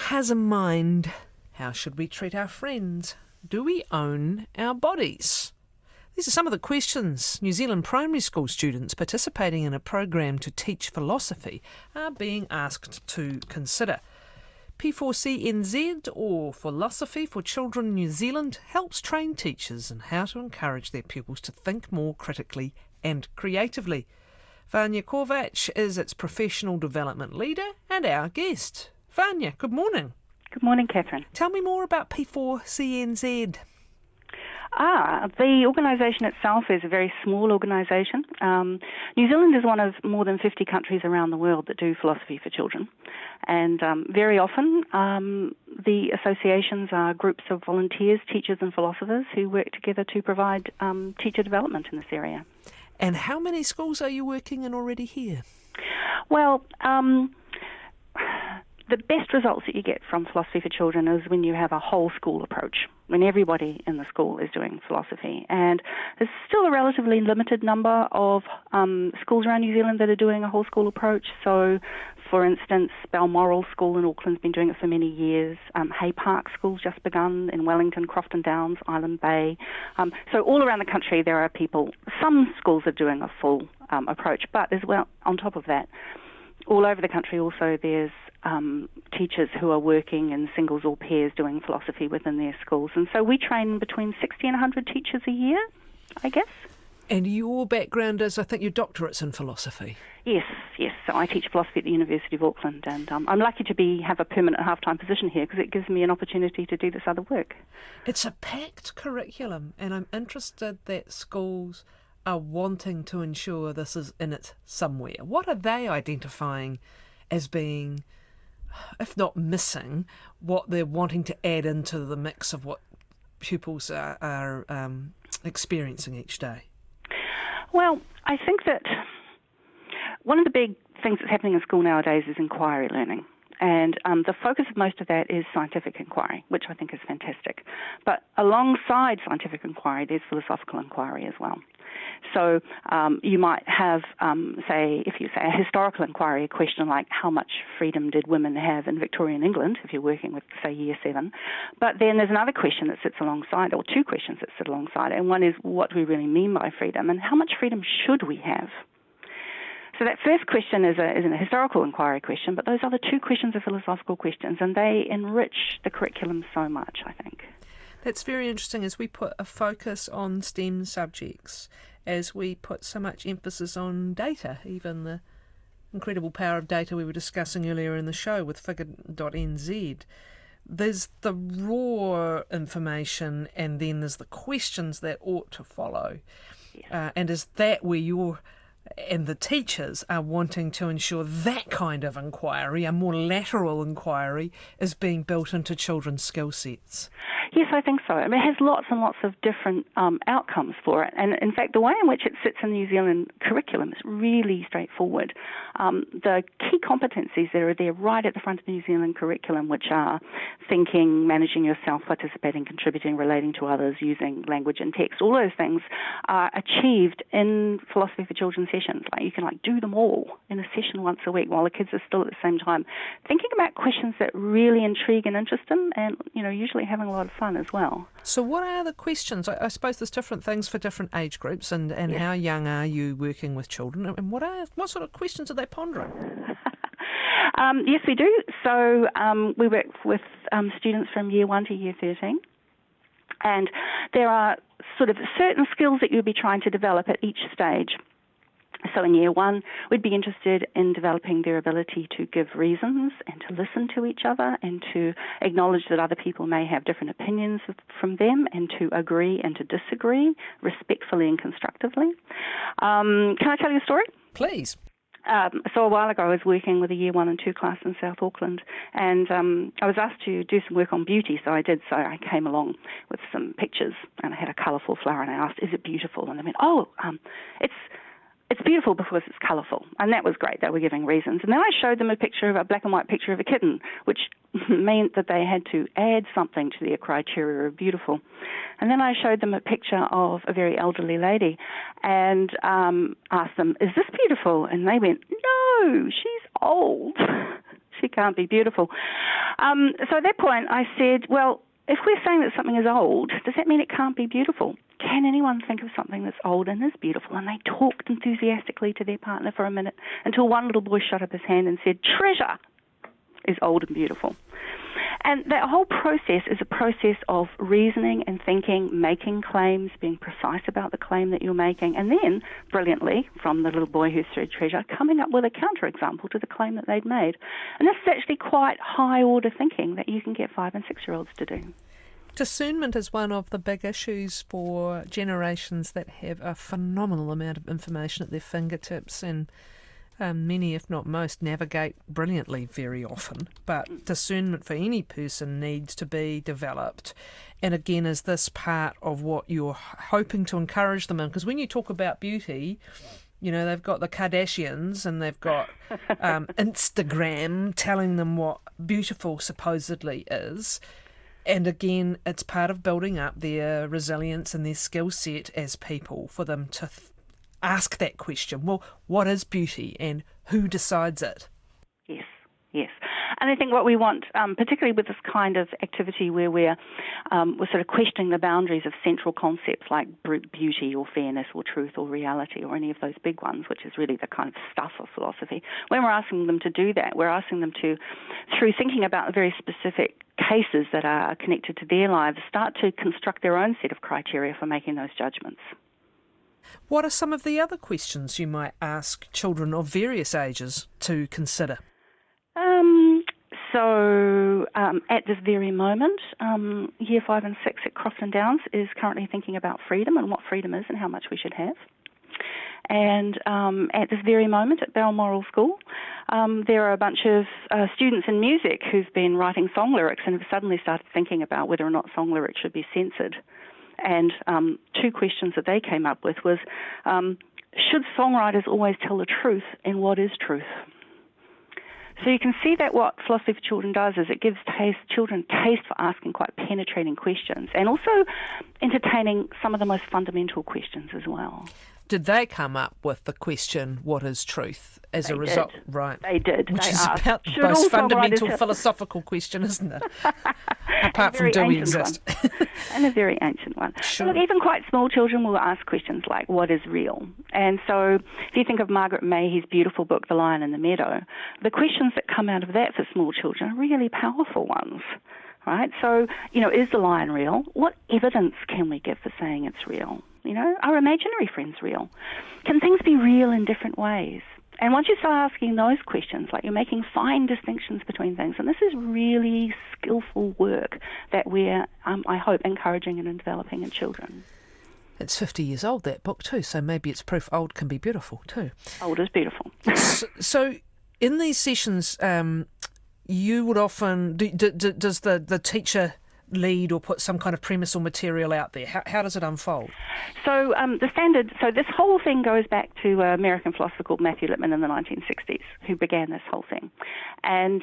has a mind. How should we treat our friends? Do we own our bodies? These are some of the questions New Zealand primary school students participating in a program to teach philosophy are being asked to consider. P4CNZ, or Philosophy for Children New Zealand, helps train teachers in how to encourage their pupils to think more critically and creatively. Vanya Kovach is its professional development leader and our guest. Vanya, good morning. Good morning, Kathryn. Tell me more about P4CNZ. The organisation itself is a very small organisation. New Zealand is one of more than 50 countries around the world that do philosophy for children. And very often the associations are groups of volunteers, teachers and philosophers who work together to provide teacher development in this area. And how many schools are you working in already here? Well, the best results that you get from philosophy for children is when you have a whole school approach, when everybody in the school is doing philosophy. And there's still a relatively limited number of schools around New Zealand that are doing a whole school approach. So, for instance, Balmoral School in Auckland's been doing it for many years. Hay Park School's just begun in Wellington, Crofton Downs, Island Bay. So all around the country there are people, some schools are doing a full approach, but as well, on top of that, all over the country also there's teachers who are working in singles or pairs doing philosophy within their schools. And so we train between 60 and 100 teachers a year, I guess. And your background is, I think, your doctorate's in philosophy. Yes. So I teach philosophy at the University of Auckland, and I'm lucky to have a permanent half-time position here because it gives me an opportunity to do this other work. It's a packed curriculum, and I'm interested that schools are wanting to ensure this is in it somewhere. What are they identifying as being, if not missing, what they're wanting to add into the mix of what pupils are experiencing each day? Well, I think that one of the big things that's happening in school nowadays is inquiry learning. And the focus of most of that is scientific inquiry, which I think is fantastic. But alongside scientific inquiry, there's philosophical inquiry as well. So you might have, if you say a historical inquiry, a question like how much freedom did women have in Victorian England, if you're working with, say, Year 7. But then there's another question that sits alongside, or two questions that sit alongside, and one is what do we really mean by freedom, and how much freedom should we have? So that first question is a historical inquiry question, but those other two questions are philosophical questions, and they enrich the curriculum so much, I think. That's very interesting as we put a focus on STEM subjects, as we put so much emphasis on data, even the incredible power of data we were discussing earlier in the show with figure.nz. There's the raw information and then there's the questions that ought to follow. Yes. And is that where you're and the teachers are wanting to ensure that kind of inquiry, a more lateral inquiry, is being built into children's skill sets? Yes, I think so. I mean, it has lots and lots of different outcomes for it. And in fact, the way in which it sits in the New Zealand curriculum is really straightforward. The key competencies that are there right at the front of the New Zealand curriculum, which are thinking, managing yourself, participating, contributing, relating to others, using language and text, all those things are achieved in philosophy for children sessions. Like you can do them all in a session once a week while the kids are still at the same time thinking about questions that really intrigue and interest them, and usually having a lot of fun as well. So what are the questions? I suppose there's different things for different age groups, and yes. How young are you working with children, and what sort of questions are they pondering? Yes, we do. So we work with students from Year 1 to Year 13. And there are sort of certain skills that you'll be trying to develop at each stage. So in Year 1, we'd be interested in developing their ability to give reasons and to listen to each other and to acknowledge that other people may have different opinions from them and to agree and to disagree respectfully and constructively. Can I tell you a story? Please. So a while ago I was working with a Year 1 and 2 class in South Auckland, and I was asked to do some work on beauty, so I did. So I came along with some pictures, and I had a colourful flower, and I asked, is it beautiful? And they went, it's beautiful because it's colourful. And that was great. They were giving reasons. And then I showed them a black and white picture of a kitten, which meant that they had to add something to their criteria of beautiful. And then I showed them a picture of a very elderly lady and asked them, is this beautiful? And they went, no, she's old. she can't be beautiful. So at that point I said, well, if we're saying that something is old, does that mean it can't be beautiful? Can anyone think of something that's old and is beautiful? And they talked enthusiastically to their partner for a minute until one little boy shot up his hand and said, treasure is old and beautiful. And that whole process is a process of reasoning and thinking, making claims, being precise about the claim that you're making, and then, brilliantly, from the little boy who said treasure, coming up with a counterexample to the claim that they'd made. And this is actually quite high-order thinking that you can get 5- and 6-year-olds to do. Discernment is one of the big issues for generations that have a phenomenal amount of information at their fingertips, and many, if not most, navigate brilliantly very often. But discernment for any person needs to be developed. And again, is this part of what you're hoping to encourage them in? Because when you talk about beauty, you know, they've got the Kardashians and they've got Instagram telling them what beautiful supposedly is. And again, it's part of building up their resilience and their skill set as people for them to ask that question. Well, what is beauty and who decides it? Yes. And I think what we want, particularly with this kind of activity where we're sort of questioning the boundaries of central concepts like beauty or fairness or truth or reality or any of those big ones, which is really the kind of stuff of philosophy. When we're asking them to do that, we're asking them to, through thinking about very specific cases that are connected to their lives, start to construct their own set of criteria for making those judgments. What are some of the other questions you might ask children of various ages to consider? At this very moment, Year 5 and 6 at Crofton Downs is currently thinking about freedom and what freedom is and how much we should have. And at this very moment at Balmoral School, there are a bunch of students in music who've been writing song lyrics and have suddenly started thinking about whether or not song lyrics should be censored. And 2 questions that they came up with was, should songwriters always tell the truth, and what is truth? So you can see that what Philosophy for Children does is it gives children taste for asking quite penetrating questions and also entertaining some of the most fundamental questions as well. Did they come up with the question, what is truth, as a result? Right. They did. Which they is asked, about the most fundamental philosophical question, isn't it? Apart from do we exist? And a very ancient one. Sure. Look, even quite small children will ask questions like, what is real? And so if you think of Margaret Mayhew's beautiful book, The Lion in the Meadow, the questions that come out of that for small children are really powerful ones. Right? So, is the lion real? What evidence can we give for saying it's real? Are imaginary friends real? Can things be real in different ways? And once you start asking those questions, like you're making fine distinctions between things, and this is really skillful work that we're, I hope, encouraging and developing in children. It's 50 years old, that book too, so maybe it's proof old can be beautiful too. Old is beautiful. So in these sessions, you would often, does the teacher lead or put some kind of premise or material out there? How does it unfold? So this whole thing goes back to an American philosopher called Matthew Lipman in the 1960s, who began this whole thing. And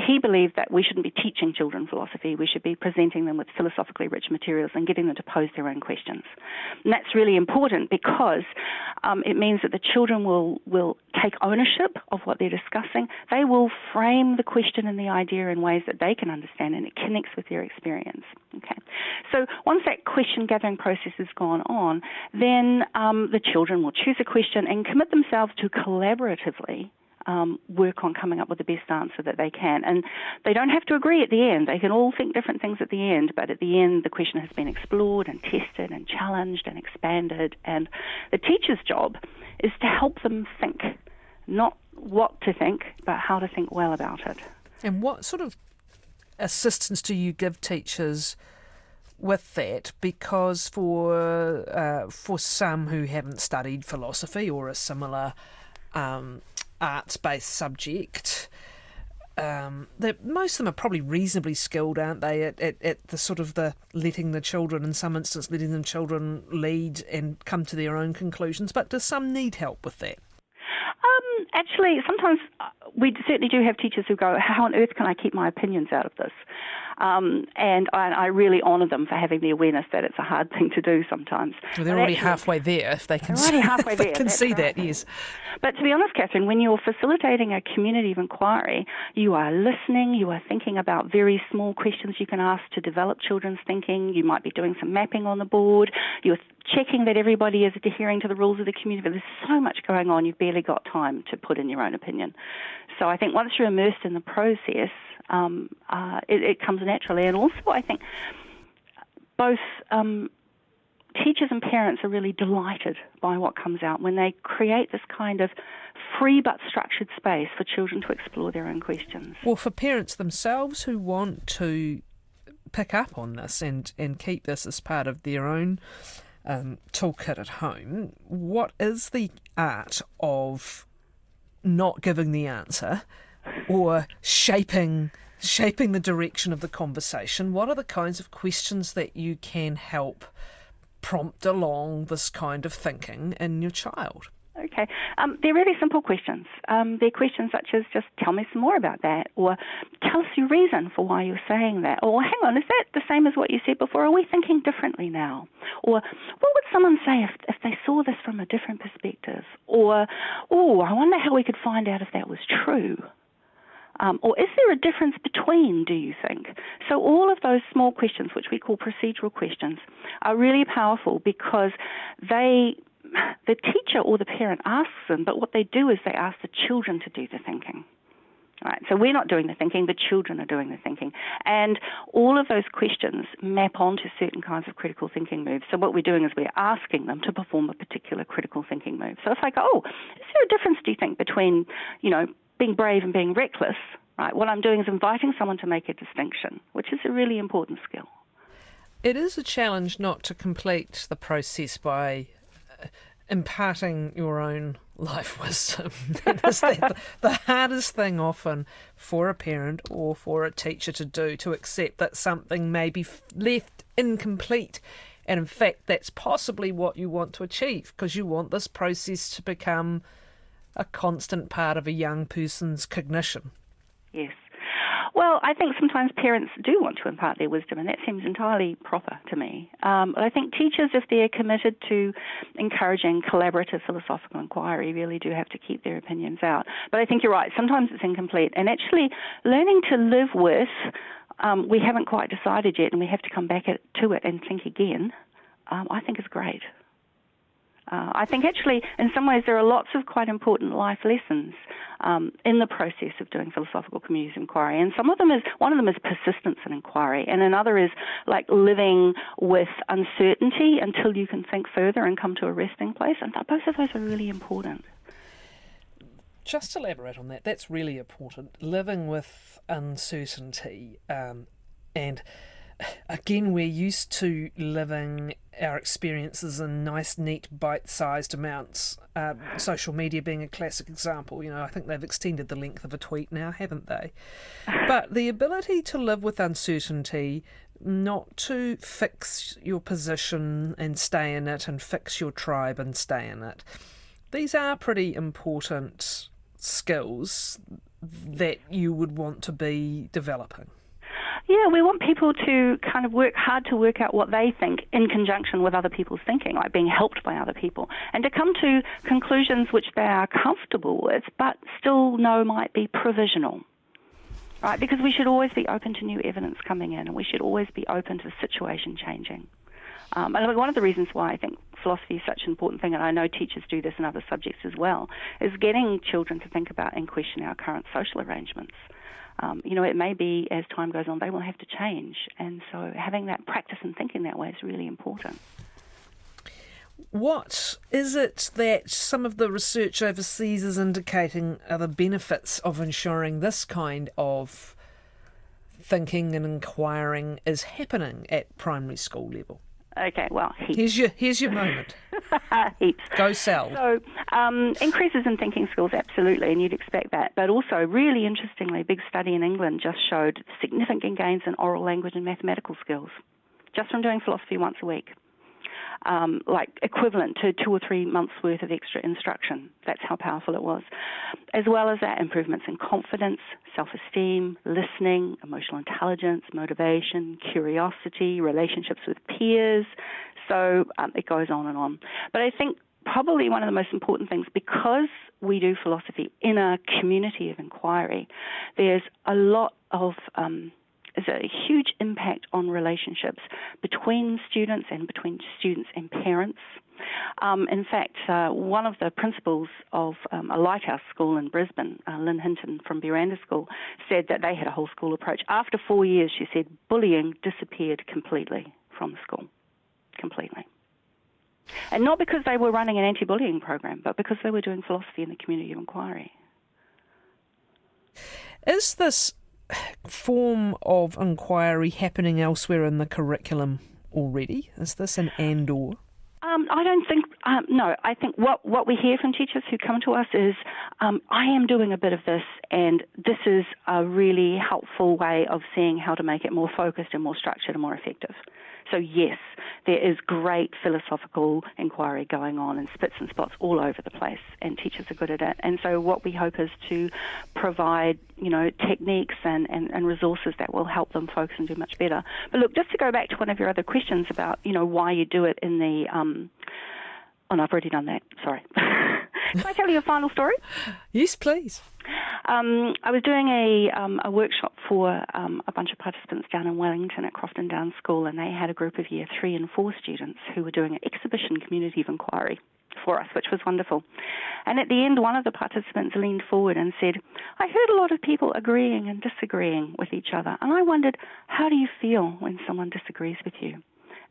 he believed that we shouldn't be teaching children philosophy. We should be presenting them with philosophically rich materials and getting them to pose their own questions. And that's really important because it means that the children will take ownership of what they're discussing. They will frame the question and the idea in ways that they can understand, and it connects with their experience. Okay. So once that question gathering process has gone on, then the children will choose a question and commit themselves to collaboratively work on coming up with the best answer that they can. And they don't have to agree at the end. They can all think different things at the end, but at the end the question has been explored and tested and challenged and expanded. And the teacher's job is to help them think, not what to think, but how to think well about it. And what sort of assistance do you give teachers with that? Because for some who haven't studied philosophy or a similar arts-based subject, most of them are probably reasonably skilled, aren't they, at the sort of the letting the children, in some instances, letting the children lead and come to their own conclusions. But does some need help with that? Actually, sometimes we certainly do have teachers who go, how on earth can I keep my opinions out of this? And I really honour them for having the awareness that it's a hard thing to do sometimes. Well, they're already halfway there if they can see, that, yes. But to be honest, Kathryn, when you're facilitating a community of inquiry, you are listening, you are thinking about very small questions you can ask to develop children's thinking. You might be doing some mapping on the board. You're checking that everybody is adhering to the rules of the community. But there's so much going on, you've barely got time to put in your own opinion. So I think once you're immersed in the process, it comes naturally. And also I think both teachers and parents are really delighted by what comes out when they create this kind of free but structured space for children to explore their own questions. Well, for parents themselves who want to pick up on this and keep this as part of their own toolkit at home, what is the art of not giving the answer or shaping the direction of the conversation? What are the kinds of questions that you can help prompt along this kind of thinking in your child? Okay. They're really simple questions. They're questions such as, just tell me some more about that, or tell us your reason for why you're saying that, or hang on, is that the same as what you said before? Are we thinking differently now? Or what would someone say if they saw this from a different perspective? Or, I wonder how we could find out if that was true. Or is there a difference between, do you think? So all of those small questions, which we call procedural questions, are really powerful because the teacher or the parent asks them, but what they do is they ask the children to do the thinking. Right, so we're not doing the thinking, the children are doing the thinking. And all of those questions map onto certain kinds of critical thinking moves. So what we're doing is we're asking them to perform a particular critical thinking move. So if I go, is there a difference, do you think, between, being brave and being reckless? Right, what I'm doing is inviting someone to make a distinction, which is a really important skill. It is a challenge not to complete the process by imparting your own life wisdom. Is that the hardest thing often for a parent or for a teacher to do, to accept that something may be left incomplete, and in fact that's possibly what you want to achieve, because you want this process to become a constant part of a young person's cognition. Yes. Well, I think sometimes parents do want to impart their wisdom, and that seems entirely proper to me. But I think teachers, if they're committed to encouraging collaborative philosophical inquiry, really do have to keep their opinions out. But I think you're right, sometimes it's incomplete. And actually, learning to live with, we haven't quite decided yet, and we have to come back to it and think again, I think is great. I think actually, in some ways, there are lots of quite important life lessons in the process of doing philosophical communities inquiry. And one of them is persistence in inquiry, and another is like living with uncertainty until you can think further and come to a resting place. And both of those are really important. Just elaborate on that. That's really important. Living with uncertainty, and again, we're used to living our experiences in nice, neat, bite-sized amounts. Social media being a classic example. I think they've extended the length of a tweet now, haven't they? But the ability to live with uncertainty, not to fix your position and stay in it, and fix your tribe and stay in it. These are pretty important skills that you would want to be developing. Yeah, we want people to kind of work hard to work out what they think in conjunction with other people's thinking, like being helped by other people, and to come to conclusions which they are comfortable with, but still know might be provisional, right? Because we should always be open to new evidence coming in, and we should always be open to the situation changing. And one of the reasons why I think philosophy is such an important thing, and I know teachers do this in other subjects as well, is getting children to think about and question our current social arrangements. It may be as time goes on they will have to change, and so having that practice and thinking that way is really important. What is it that some of the research overseas is indicating are the benefits of ensuring this kind of thinking and inquiring is happening at primary school level? Okay, well, heaps. Here's your moment. Heaps. Go sell. So, increases in thinking skills, absolutely, and you'd expect that. But also, really interestingly, a big study in England just showed significant gains in oral language and mathematical skills, just from doing philosophy once a week. like equivalent to 2 or 3 months' worth of extra instruction. That's how powerful it was. As well as that, improvements in confidence, self-esteem, listening, emotional intelligence, motivation, curiosity, relationships with peers. So it goes on and on. But I think probably one of the most important things, because we do philosophy in a community of inquiry, there's a lot of is a huge impact on relationships between students and parents. In fact, one of the principals of a lighthouse school in Brisbane, Lynn Hinton from Buranda School, said that they had a whole school approach. After 4 years, she said, bullying disappeared completely from the school, completely. And not because they were running an anti-bullying program, but because they were doing philosophy in the community of inquiry. Is this form of inquiry happening elsewhere in the curriculum already? Is this an and/or? I don't think, no. I think what we hear from teachers who come to us is, I am doing a bit of this, and this is a really helpful way of seeing how to make it more focused and more structured and more effective. So yes, there is great philosophical inquiry going on in spits and spots all over the place, and teachers are good at it. And so what we hope is to provide, techniques and resources that will help them focus and do much better. But look, just to go back to one of your other questions about, why you do it in the, oh no, I've already done that, sorry. Can I tell you a final story? Yes, please. I was doing a workshop for a bunch of participants down in Wellington at Crofton Downs School, and they had a group of Year 3 and 4 students who were doing an exhibition community of inquiry for us, which was wonderful. And at the end, one of the participants leaned forward and said, I heard a lot of people agreeing and disagreeing with each other, and I wondered, how do you feel when someone disagrees with you?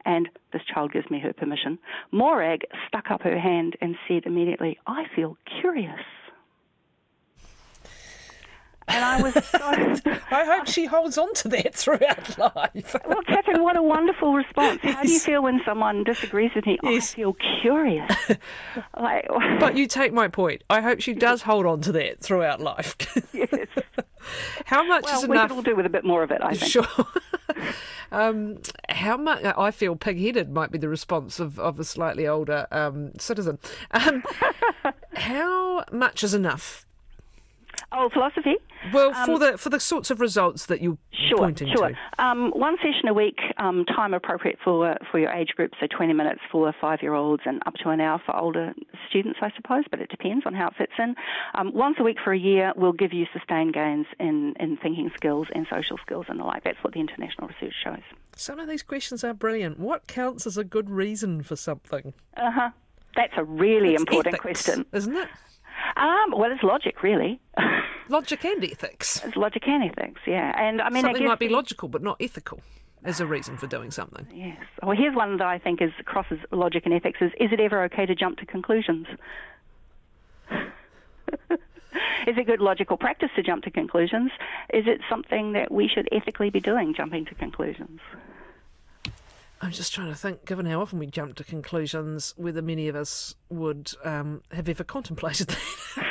And this child gives me her permission. Morag stuck up her hand and said immediately, I feel curious. And I was so... I hope she holds on to that throughout life. Well, Kathryn, what a wonderful response. How do you feel when someone disagrees with me? Yes. I feel curious. But you take my point. I hope she does hold on to that throughout life. Yes. How much is enough? We could all do with a bit more of it, I think. Sure. How much? I feel pig-headed might be the response of a slightly older citizen. How much is enough? Oh, philosophy? Well, for the sorts of results that you're pointing to. One session a week, time appropriate for your age group, so 20 minutes for 5-year-olds and up to an hour for older students, I suppose, but it depends on how it fits in. Once a week for a year will give you sustained gains in thinking skills and social skills and the like. That's what the international research shows. Some of these questions are brilliant. What counts as a good reason for something? That's a really important question. Isn't it? Well, it's logic, really. Logic and ethics. It's logic and ethics, yeah. And I mean, something might be logical but not ethical as a reason for doing something. Yes. Well, here's one that I think crosses logic and ethics: is it ever okay to jump to conclusions? Is it good logical practice to jump to conclusions? Is it something that we should ethically be doing, jumping to conclusions? I'm just trying to think, given how often we jump to conclusions, whether many of us would have ever contemplated that.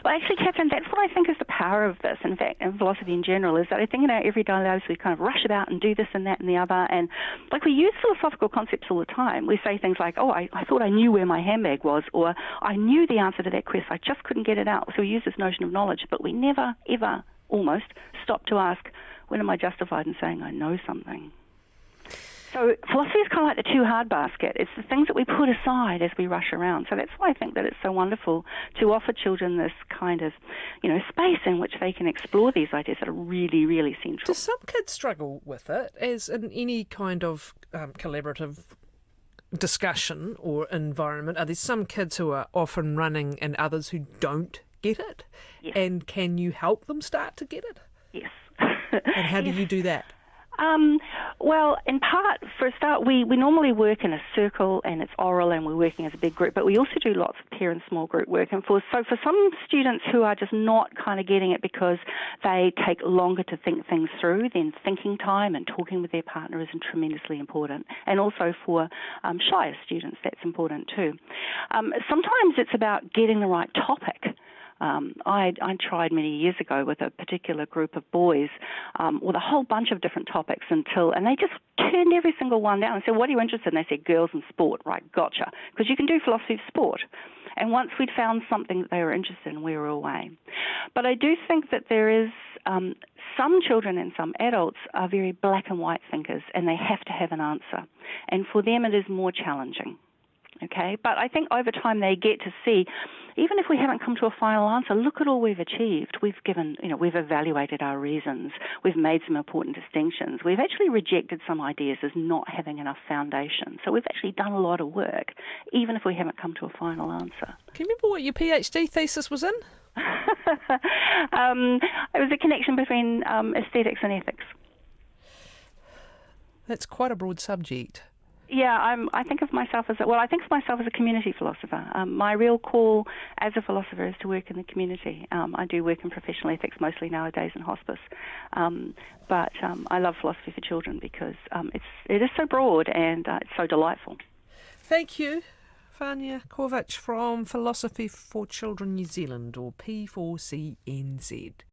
Well, actually, Kathryn, that's what I think is the power of this, in fact, and philosophy in general, is that I think in our everyday lives we kind of rush about and do this and that and the other, and like we use philosophical concepts all the time. We say things like, oh, I thought I knew where my handbag was, or I knew the answer to that question, I just couldn't get it out. So we use this notion of knowledge, but we never, ever, almost, stop to ask, when am I justified in saying I know something? So philosophy is kind of like the too hard basket. It's the things that we put aside as we rush around. So that's why I think that it's so wonderful to offer children this kind of, space in which they can explore these ideas that are really, really central. Do some kids struggle with it, as in any kind of collaborative discussion or environment? Are there some kids who are off and running and others who don't get it? Yes. And can you help them start to get it? Yes. And how do you do that? Well, in part, for a start, we normally work in a circle and it's oral and we're working as a big group, but we also do lots of peer and small group work. And for some students who are just not kind of getting it because they take longer to think things through, then thinking time and talking with their partner is tremendously important. And also for shyer students, that's important too. Sometimes it's about getting the right topic. I tried many years ago with a particular group of boys with a whole bunch of different topics and they just turned every single one down and said, what are you interested in? They said, girls and sport. Right, gotcha. Because you can do philosophy of sport. And once we'd found something that they were interested in, we were away. But I do think that there is some children and some adults are very black and white thinkers, and they have to have an answer. And for them, it is more challenging. Okay, but I think over time they get to see, even if we haven't come to a final answer, look at all we've achieved. We've we've evaluated our reasons. We've made some important distinctions. We've actually rejected some ideas as not having enough foundation. So we've actually done a lot of work, even if we haven't come to a final answer. Can you remember what your PhD thesis was in? It was a connection between aesthetics and ethics. That's quite a broad subject. Yeah, I think of myself as a community philosopher. My real call as a philosopher is to work in the community. I do work in professional ethics mostly nowadays in hospice, but I love philosophy for children because it is so broad and it's so delightful. Thank you, Vanya Kovach from Philosophy for Children New Zealand, or P4CNZ.